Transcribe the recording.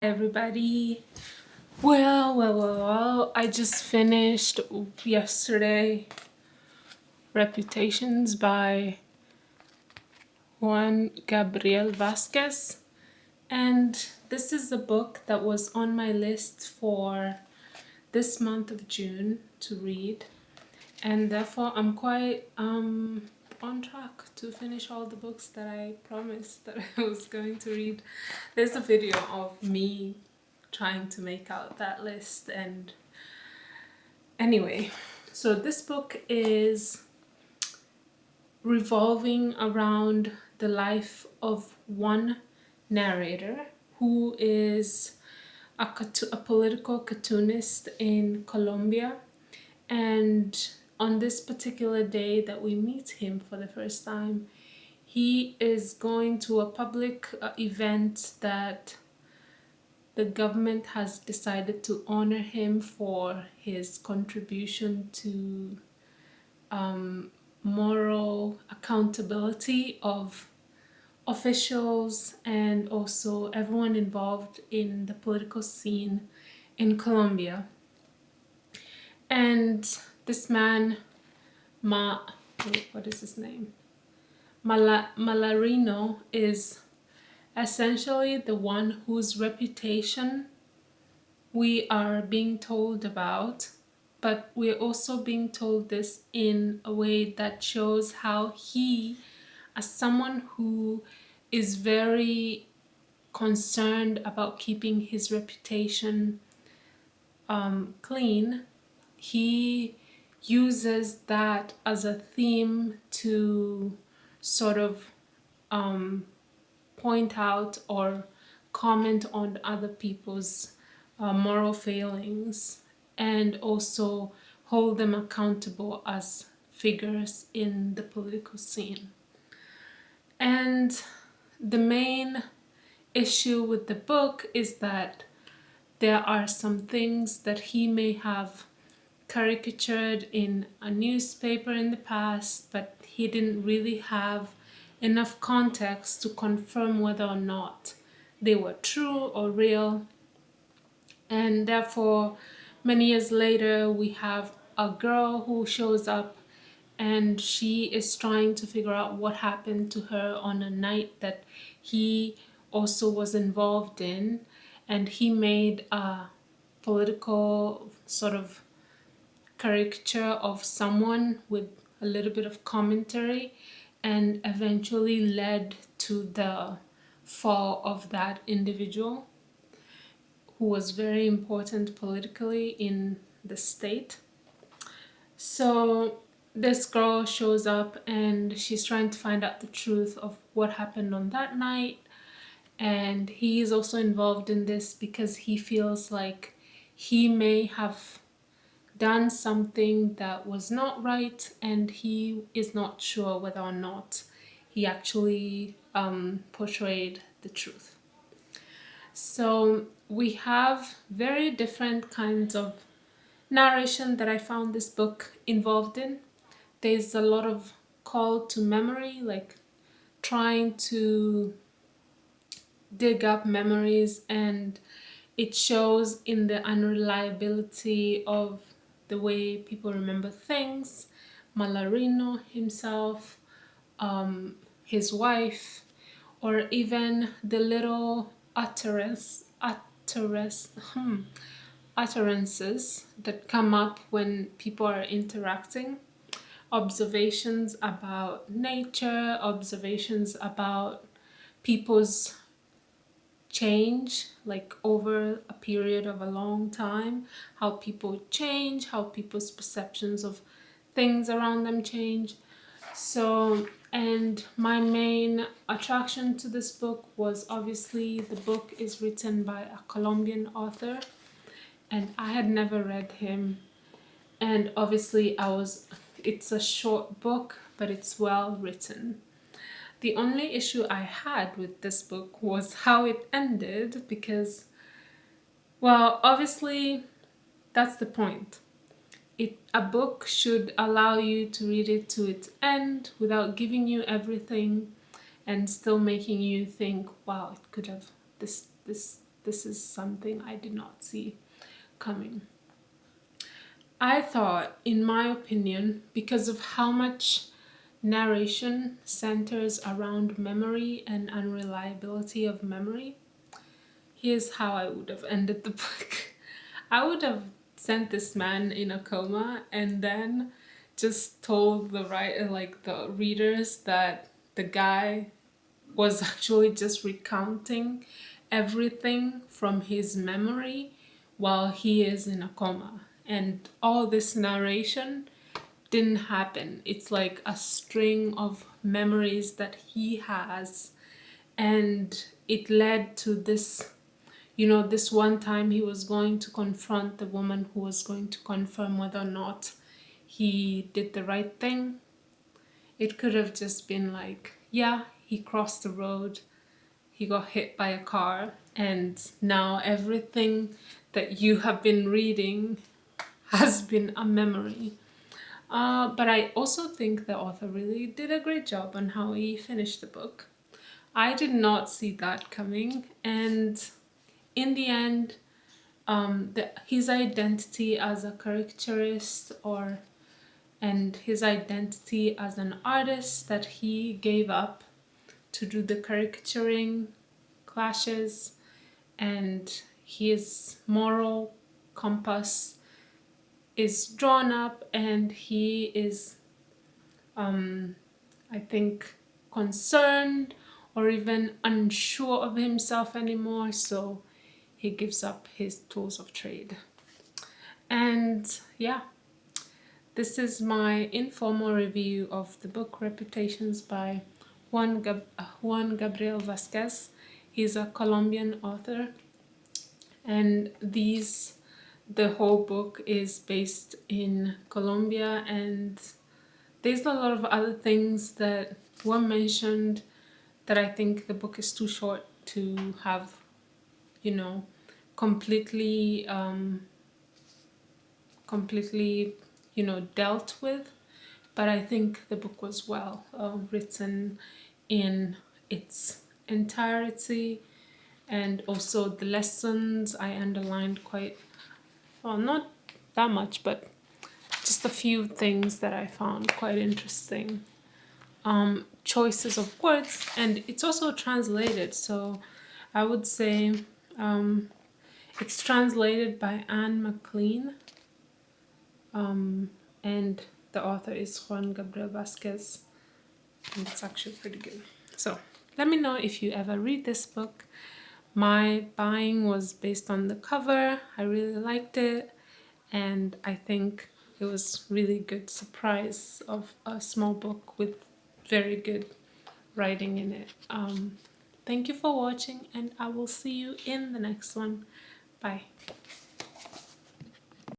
Everybody. Well, I just finished yesterday Reputations by Juan Gabriel Vasquez, and this is the book that was on my list for this month of June to read, and therefore I'm quite on track to finish all the books that I promised that I was going to read. There's a video of me trying to make out that list, and anyway, so this book is revolving around the life of one narrator who is a political cartoonist in Colombia, and on this particular day that we meet him for the first time, he is going to a public event that the government has decided to honor him for his contribution to moral accountability of officials and also everyone involved in the political scene in Colombia. And this man, what is his name? Malarino is essentially the one whose reputation we are being told about, but we're also being told this in a way that shows how he, as someone who is very concerned about keeping his reputation clean, he uses that as a theme to sort of point out or comment on other people's moral failings, and also hold them accountable as figures in the political scene. And the main issue with the book is that there are some things that he may have caricatured in a newspaper in the past, but he didn't really have enough context to confirm whether or not they were true or real. And therefore, many years later, we have a girl who shows up and she is trying to figure out what happened to her on a night that he also was involved in. And he made a political sort of caricature of someone with a little bit of commentary, and eventually led to the fall of that individual who was very important politically in the state. So this girl shows up and she's trying to find out the truth of what happened on that night, and he is also involved in this because he feels like he may have done something that was not right, and he is not sure whether or not he actually portrayed the truth. So we have very different kinds of narration that I found this book involved in. There's a lot of call to memory, like trying to dig up memories, and it shows in the unreliability of the way people remember things. Malarino himself, his wife, or even the little utterances that come up when people are interacting. Observations about nature, observations about people's change, like over a period of a long time, how people change, how people's perceptions of things around them change. So, and my main attraction to this book was obviously the book is written by a Colombian author, and I had never read him. And obviously it's a short book, but it's well written. The only issue I had with this book was how it ended, because, well, obviously that's the point. A book should allow you to read it to its end without giving you everything and still making you think, wow, it could have this this is something I did not see coming. I thought, in my opinion, because of how much narration centers around memory and unreliability of memory, here's how I would have ended the book. I would have sent this man in a coma and then just told the writer, like the readers, that the guy was actually just recounting everything from his memory while he is in a coma. And all this narration didn't happen. It's like a string of memories that he has. And it led to this, this one time he was going to confront the woman who was going to confirm whether or not he did the right thing. It could have just been like, yeah, he crossed the road, he got hit by a car, and now everything that you have been reading has been a memory. But I also think the author really did a great job on how he finished the book. I did not see that coming, and in the end, his identity as a caricaturist and his identity as an artist that he gave up to do the caricaturing clashes, and his moral compass is drawn up, and he is I think concerned or even unsure of himself anymore, so he gives up his tools of trade. And yeah, this is my informal review of the book Reputations by Juan Gabriel Vasquez. He's a Colombian author, and the whole book is based in Colombia, and there's a lot of other things that were mentioned that I think the book is too short to have, completely dealt with. But I think the book was well written in its entirety, and also the lessons I underlined quite well, not that much, but just a few things that I found quite interesting. Choices of words, and it's also translated, so I would say it's translated by Anne McLean, and the author is Juan Gabriel Vasquez, and it's actually pretty good. So let me know if you ever read this book. My buying was based on the cover. I really liked it, and I think it was really good surprise of a small book with very good writing in it. Thank you for watching, and I will see you in the next one. Bye.